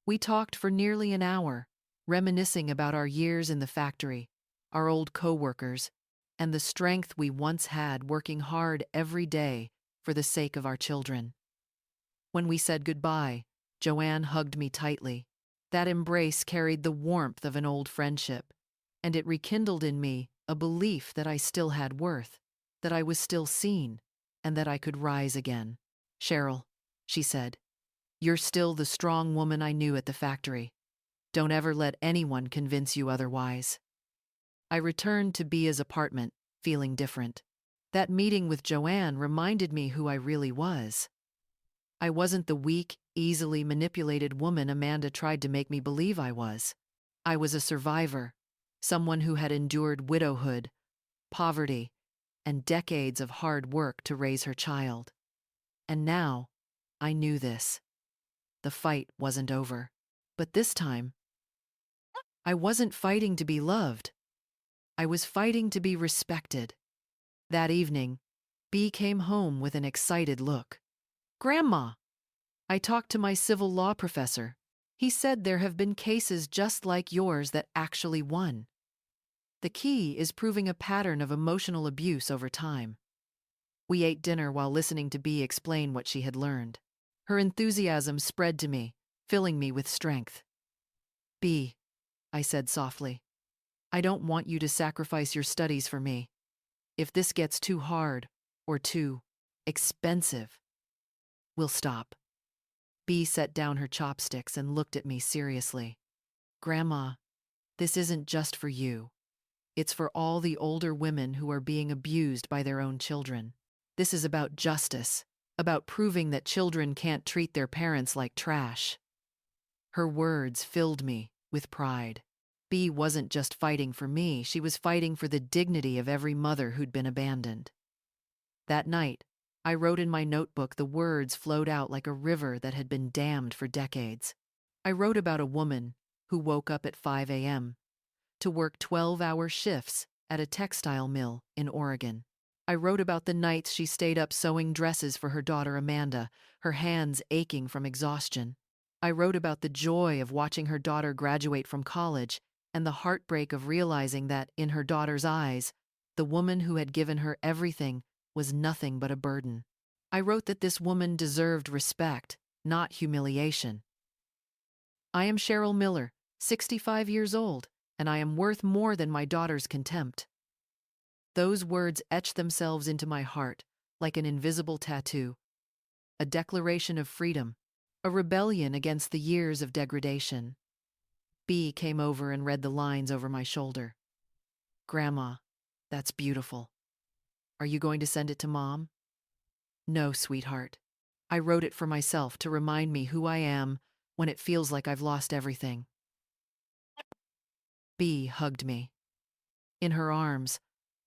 We talked for nearly an hour, reminiscing about our years in the factory, our old co-workers, and the strength we once had working hard every day for the sake of our children. When we said goodbye, Joanne hugged me tightly. That embrace carried the warmth of an old friendship, and it rekindled in me a belief that I still had worth, that I was still seen, and that I could rise again. "Cheryl," she said, "you're still the strong woman I knew at the factory. Don't ever let anyone convince you otherwise." I returned to Bea's apartment, feeling different. That meeting with Joanne reminded me who I really was. I wasn't the weak, easily manipulated woman Amanda tried to make me believe I was. I was a survivor, someone who had endured widowhood, poverty, and decades of hard work to raise her child. And now, I knew this. The fight wasn't over. But this time, I wasn't fighting to be loved. I was fighting to be respected. That evening, Bea came home with an excited look. "Grandma, I talked to my civil law professor. He said there have been cases just like yours that actually won. The key is proving a pattern of emotional abuse over time." We ate dinner while listening to Bea explain what she had learned. Her enthusiasm spread to me, filling me with strength. "Bea, I said softly. I don't want you to sacrifice your studies for me. If this gets too hard or too expensive, we'll stop. Bea set down her chopsticks and looked at me seriously. Grandma, this isn't just for you. It's for all the older women who are being abused by their own children. This is about justice, about proving that children can't treat their parents like trash. Her words filled me with pride. Bea wasn't just fighting for me, she was fighting for the dignity of every mother who'd been abandoned. That night, I wrote in my notebook. The words flowed out like a river that had been dammed for decades. I wrote about a woman who woke up at 5 a.m. to work 12-hour shifts at a textile mill in Oregon. I wrote about the nights she stayed up sewing dresses for her daughter Amanda, her hands aching from exhaustion. I wrote about the joy of watching her daughter graduate from college and the heartbreak of realizing that, in her daughter's eyes, the woman who had given her everything was nothing but a burden. I wrote that this woman deserved respect, not humiliation. I am Cheryl Miller, 65 years old, and I am worth more than my daughter's contempt. Those words etched themselves into my heart like an invisible tattoo, a declaration of freedom, a rebellion against the years of degradation. Bea came over and read the lines over my shoulder. Grandma, that's beautiful. Are you going to send it to Mom? No, sweetheart. I wrote it for myself to remind me who I am when it feels like I've lost everything. Bea hugged me. In her arms,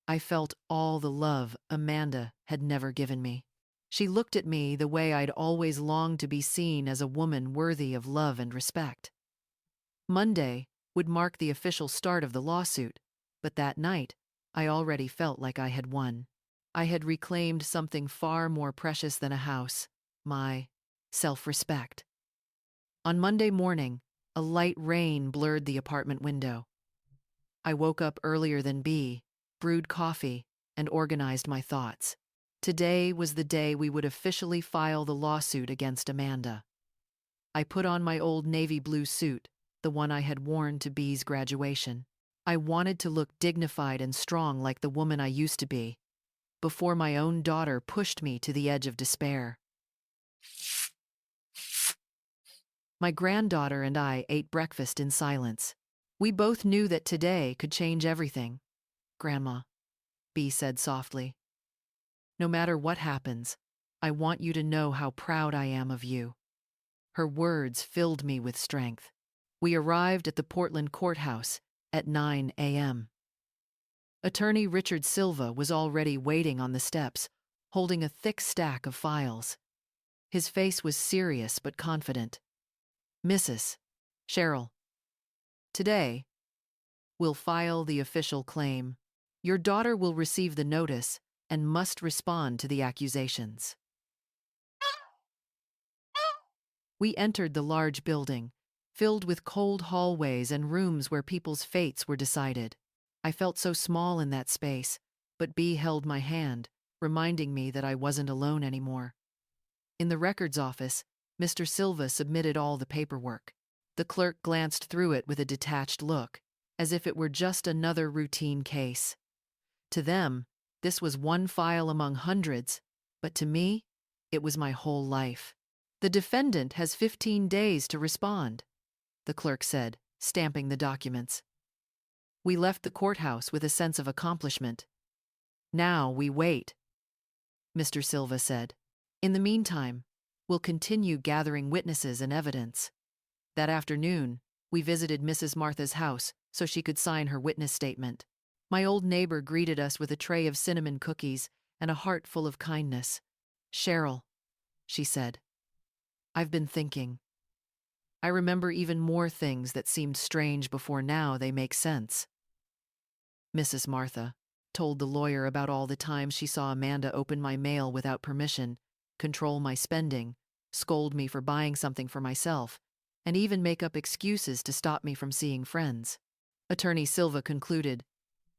I felt all the love Amanda had never given me. She looked at me the way I'd always longed to be seen, as a woman worthy of love and respect. Monday would mark the official start of the lawsuit, but that night, I already felt like I had won. I had reclaimed something far more precious than a house: my self-respect. On Monday morning, a light rain blurred the apartment window. I woke up earlier than Bea, brewed coffee, and organized my thoughts. Today was the day we would officially file the lawsuit against Amanda. I put on my old navy blue suit, the one I had worn to Bea's graduation. I wanted to look dignified and strong like the woman I used to be, before my own daughter pushed me to the edge of despair. My granddaughter and I ate breakfast in silence. We both knew that today could change everything. Grandma, Bea said softly, no matter what happens, I want you to know how proud I am of you. Her words filled me with strength. We arrived at the Portland courthouse at 9 a.m. Attorney Richard Silva was already waiting on the steps, holding a thick stack of files. His face was serious but confident. Mrs. Cheryl, today, we'll file the official claim. Your daughter will receive the notice and must respond to the accusations. We entered the large building, filled with cold hallways and rooms where people's fates were decided. I felt so small in that space, but Bea held my hand, reminding me that I wasn't alone anymore. In the records office, Mr. Silva submitted all the paperwork. The clerk glanced through it with a detached look, as if it were just another routine case. To them, this was one file among hundreds, but to me, it was my whole life. The defendant has 15 days to respond, the clerk said, stamping the documents. We left the courthouse with a sense of accomplishment. Now we wait, Mr. Silva said. In the meantime, we'll continue gathering witnesses and evidence. That afternoon, we visited Mrs. Martha's house so she could sign her witness statement. My old neighbor greeted us with a tray of cinnamon cookies and a heart full of kindness. Cheryl, she said, I've been thinking. I remember even more things that seemed strange before. Now they make sense. Mrs. Martha told the lawyer about all the times she saw Amanda open my mail without permission, control my spending, scold me for buying something for myself, and even make up excuses to stop me from seeing friends. Attorney Silva concluded,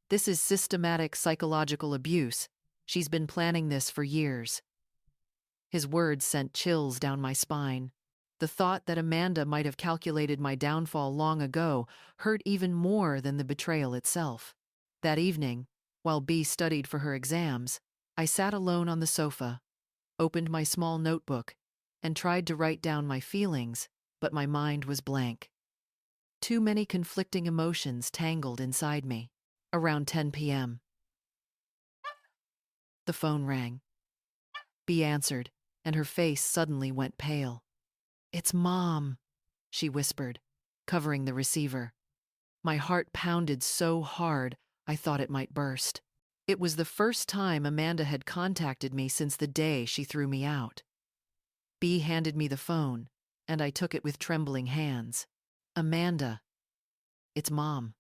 this is systematic psychological abuse. She's been planning this for years. His words sent chills down my spine. The thought that Amanda might have calculated my downfall long ago hurt even more than the betrayal itself. That evening, while Bea studied for her exams, I sat alone on the sofa, opened my small notebook, and tried to write down my feelings, but my mind was blank. Too many conflicting emotions tangled inside me. Around 10 p.m., the phone rang. Bea answered, and her face suddenly went pale. "It's Mom," she whispered, covering the receiver. My heart pounded so hard I thought it might burst. It was the first time Amanda had contacted me since the day she threw me out. Bea handed me the phone, and I took it with trembling hands. "Amanda, it's Mom."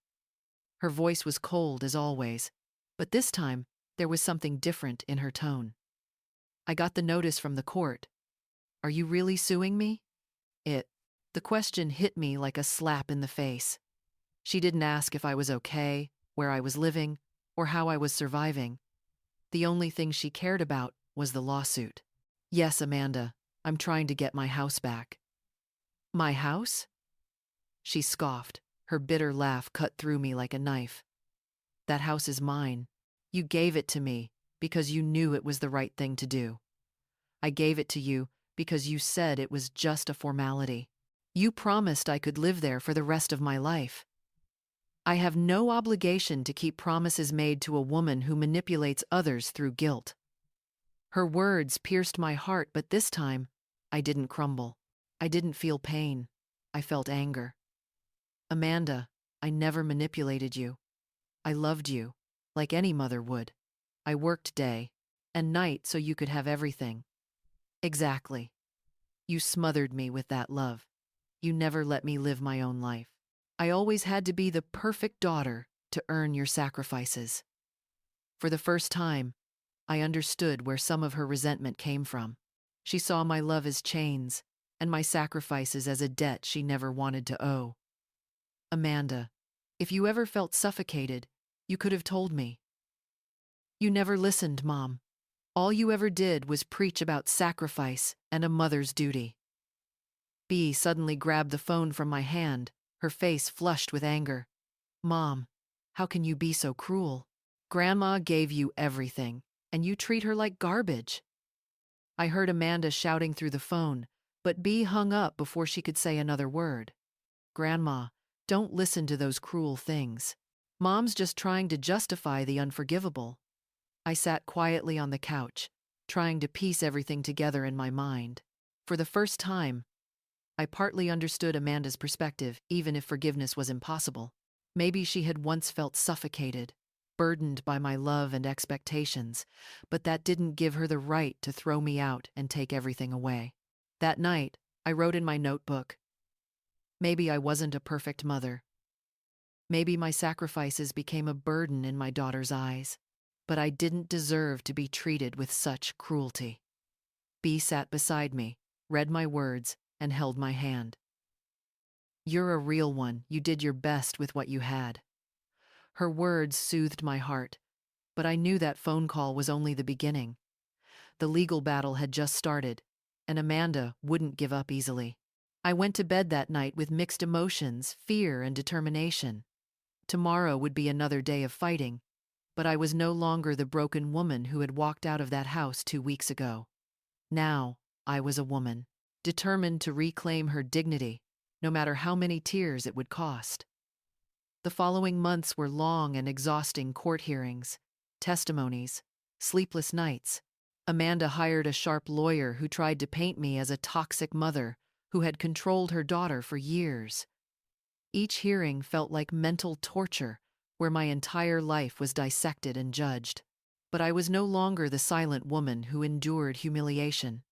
Her voice was cold as always, but this time there was something different in her tone. "I got the notice from the court. Are you really suing me?" The question hit me like a slap in the face. She didn't ask if I was okay, where I was living, or how I was surviving. The only thing she cared about was the lawsuit. "Yes, Amanda, I'm trying to get my house back." "My house?" She scoffed. Her bitter laugh cut through me like a knife. "That house is mine. You gave it to me because you knew it was the right thing to do. I gave it to you because you said it was just a formality. You promised I could live there for the rest of my life. I have no obligation to keep promises made to a woman who manipulates others through guilt." Her words pierced my heart, but this time, I didn't crumble. I didn't feel pain. I felt anger. "Amanda, I never manipulated you. I loved you, like any mother would. I worked day and night so you could have everything." "Exactly. You smothered me with that love. You never let me live my own life. I always had to be the perfect daughter to earn your sacrifices." For the first time, I understood where some of her resentment came from. She saw my love as chains and my sacrifices as a debt she never wanted to owe. "Amanda, if you ever felt suffocated, you could have told me." "You never listened, Mom. All you ever did was preach about sacrifice and a mother's duty." Bea suddenly grabbed the phone from my hand, her face flushed with anger. "Mom, how can you be so cruel? Grandma gave you everything, and you treat her like garbage." I heard Amanda shouting through the phone, but Bea hung up before she could say another word. "Grandma, don't listen to those cruel things. Mom's just trying to justify the unforgivable." I sat quietly on the couch, trying to piece everything together in my mind. For the first time, I partly understood Amanda's perspective, even if forgiveness was impossible. Maybe she had once felt suffocated, burdened by my love and expectations, but that didn't give her the right to throw me out and take everything away. That night, I wrote in my notebook, "Maybe I wasn't a perfect mother. Maybe my sacrifices became a burden in my daughter's eyes, but I didn't deserve to be treated with such cruelty." Bea sat beside me, read my words, and held my hand. "You're a real one. You did your best with what you had." Her words soothed my heart, but I knew that phone call was only the beginning. The legal battle had just started, and Amanda wouldn't give up easily. I went to bed that night with mixed emotions, fear and determination. Tomorrow would be another day of fighting, but I was no longer the broken woman who had walked out of that house 2 weeks ago. Now, I was a woman, determined to reclaim her dignity, no matter how many tears it would cost. The following months were long and exhausting court hearings, testimonies, sleepless nights. Amanda hired a sharp lawyer who tried to paint me as a toxic mother who had controlled her daughter for years. Each hearing felt like mental torture, where my entire life was dissected and judged. But I was no longer the silent woman who endured humiliation.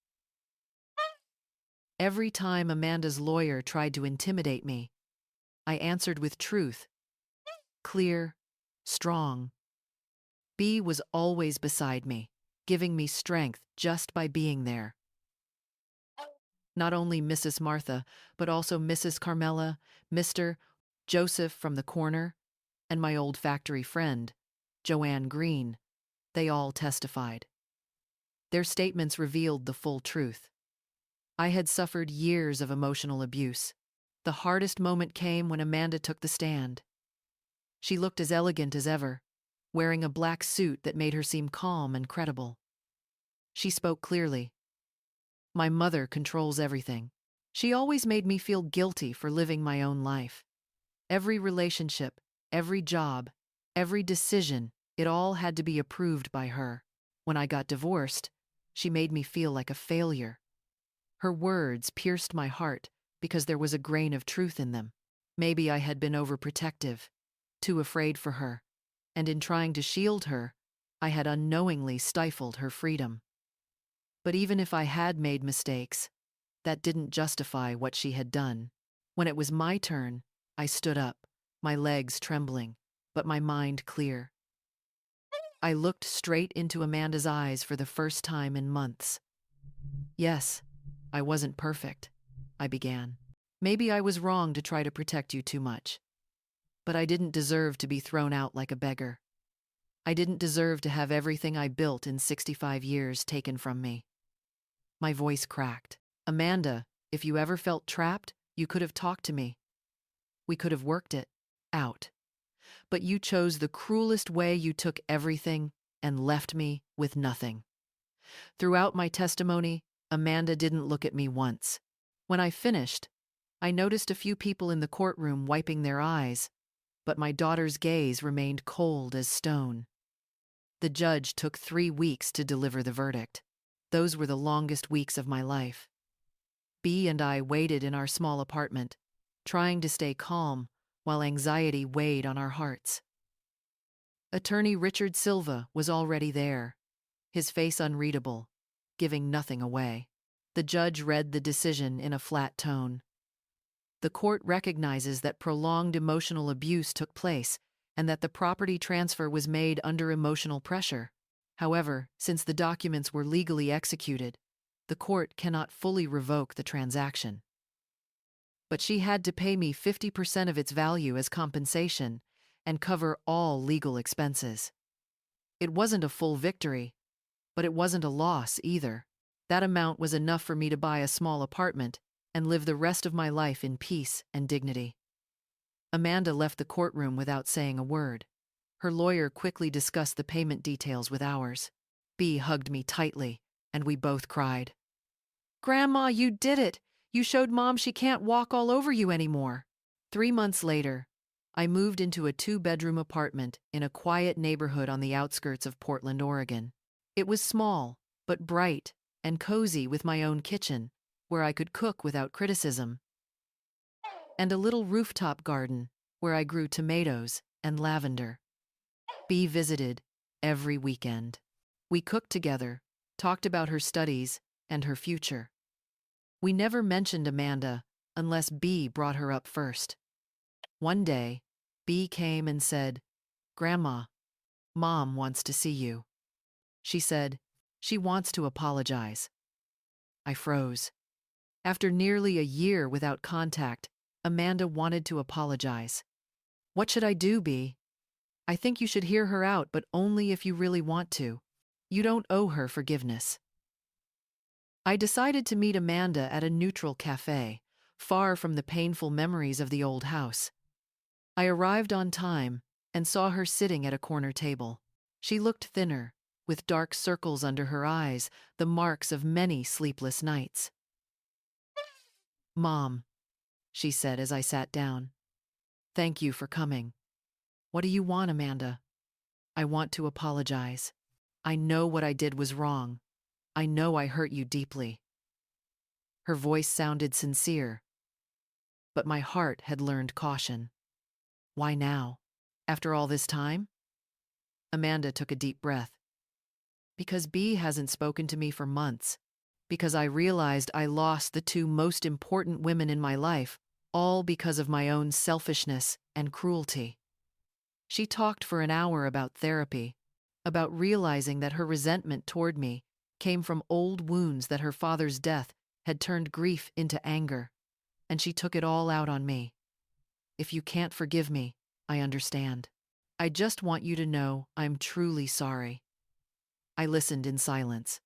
Every time Amanda's lawyer tried to intimidate me, I answered with truth, clear, strong. Bea was always beside me, giving me strength just by being there. Not only Mrs. Martha, but also Mrs. Carmela, Mr. Joseph from the corner, and my old factory friend, Joanne Green, they all testified. Their statements revealed the full truth. I had suffered years of emotional abuse. The hardest moment came when Amanda took the stand. She looked as elegant as ever, wearing a black suit that made her seem calm and credible. She spoke clearly. My mother controls everything. She always made me feel guilty for living my own life. Every relationship, every job, every decision, it all had to be approved by her. When I got divorced, she made me feel like a failure. Her words pierced my heart because there was a grain of truth in them. Maybe I had been overprotective, too afraid for her, and in trying to shield her, I had unknowingly stifled her freedom. But even if I had made mistakes, that didn't justify what she had done. When it was my turn, I stood up, my legs trembling, but my mind clear. I looked straight into Amanda's eyes for the first time in months. Yes, I wasn't perfect, I began. Maybe I was wrong to try to protect you too much. But I didn't deserve to be thrown out like a beggar. I didn't deserve to have everything I built in 65 years taken from me. My voice cracked. Amanda, if you ever felt trapped, you could have talked to me. We could have worked it out. But you chose the cruelest way. You took everything and left me with nothing. Throughout my testimony, Amanda didn't look at me once. When I finished, I noticed a few people in the courtroom wiping their eyes, but my daughter's gaze remained cold as stone. The judge took 3 weeks to deliver the verdict. Those were the longest weeks of my life. Bea and I waited in our small apartment, trying to stay calm while anxiety weighed on our hearts. Attorney Richard Silva was already there, his face unreadable, giving nothing away. The judge read the decision in a flat tone. The court recognizes that prolonged emotional abuse took place and that the property transfer was made under emotional pressure. However, since the documents were legally executed, the court cannot fully revoke the transaction. But she had to pay me 50% of its value as compensation and cover all legal expenses. It wasn't a full victory, but it wasn't a loss either. That amount was enough for me to buy a small apartment and live the rest of my life in peace and dignity. Amanda left the courtroom without saying a word. Her lawyer quickly discussed the payment details with ours. Bea hugged me tightly, and we both cried. Grandma, you did it! You showed Mom she can't walk all over you anymore. 3 months later, I moved into a 2-bedroom apartment in a quiet neighborhood on the outskirts of Portland, Oregon. It was small, but bright and cozy, with my own kitchen, where I could cook without criticism, and a little rooftop garden where I grew tomatoes and lavender. Bea visited every weekend. We cooked together, talked about her studies and her future. We never mentioned Amanda unless Bea brought her up first. One day, Bea came and said, Grandma, Mom wants to see you. She said, she wants to apologize. I froze. After nearly a year without contact, Amanda wanted to apologize. What should I do, Bea? I think you should hear her out, but only if you really want to. You don't owe her forgiveness. I decided to meet Amanda at a neutral cafe, far from the painful memories of the old house. I arrived on time and saw her sitting at a corner table. She looked thinner, with dark circles under her eyes, the marks of many sleepless nights. Mom, she said as I sat down. Thank you for coming. What do you want, Amanda? I want to apologize. I know what I did was wrong. I know I hurt you deeply. Her voice sounded sincere, but my heart had learned caution. Why now? After all this time? Amanda took a deep breath. Because Bea hasn't spoken to me for months. Because I realized I lost the 2 most important women in my life, all because of my own selfishness and cruelty. She talked for an hour about therapy, about realizing that her resentment toward me came from old wounds, that her father's death had turned grief into anger, and she took it all out on me. If you can't forgive me, I understand. I just want you to know I'm truly sorry. I listened in silence.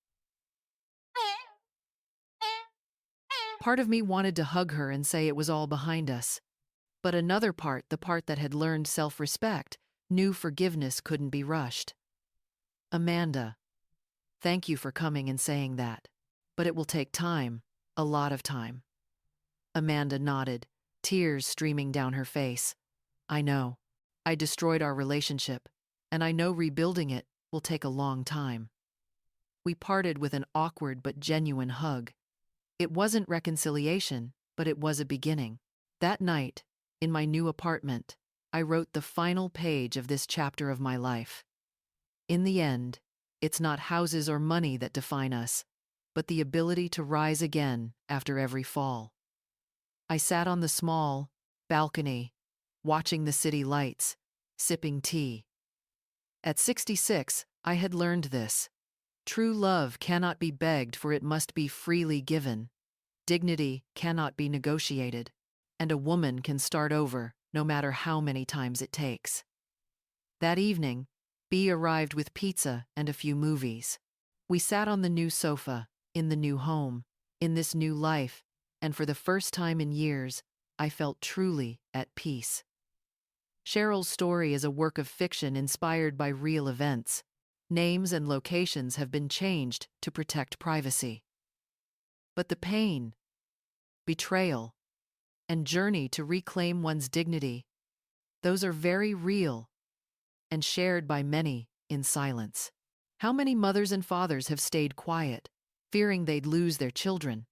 Part of me wanted to hug her and say it was all behind us. But another part, the part that had learned self-respect, knew forgiveness couldn't be rushed. Amanda, thank you for coming and saying that. But it will take time, a lot of time. Amanda nodded, tears streaming down her face. I know. I destroyed our relationship, and I know rebuilding it will take a long time. We parted with an awkward but genuine hug. It wasn't reconciliation, but it was a beginning. That night, in my new apartment, I wrote the final page of this chapter of my life. In the end, it's not houses or money that define us, but the ability to rise again after every fall. I sat on the small balcony, watching the city lights, sipping tea. At 66, I had learned this. True love cannot be begged, for it must be freely given. Dignity cannot be negotiated, and a woman can start over no matter how many times it takes. That evening, B arrived with pizza and a few movies. We sat on the new sofa, in the new home, in this new life, and for the first time in years, I felt truly at peace. Cheryl's story is a work of fiction inspired by real events. Names and locations have been changed to protect privacy. But the pain, betrayal, and journey to reclaim one's dignity, those are very real and shared by many in silence. How many mothers and fathers have stayed quiet, fearing they'd lose their children?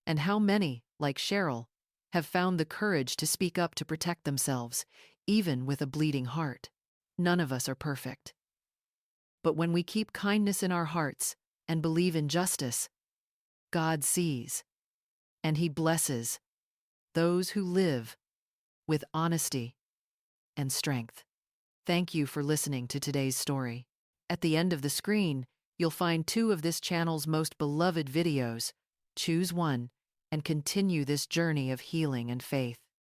And how many, like Cheryl, have found the courage to speak up to protect themselves, even with a bleeding heart? None of us are perfect. But when we keep kindness in our hearts and believe in justice, God sees, and He blesses those who live with honesty and strength. Thank you for listening to today's story. At the end of the screen, you'll find 2 of this channel's most beloved videos. Choose one and continue this journey of healing and faith.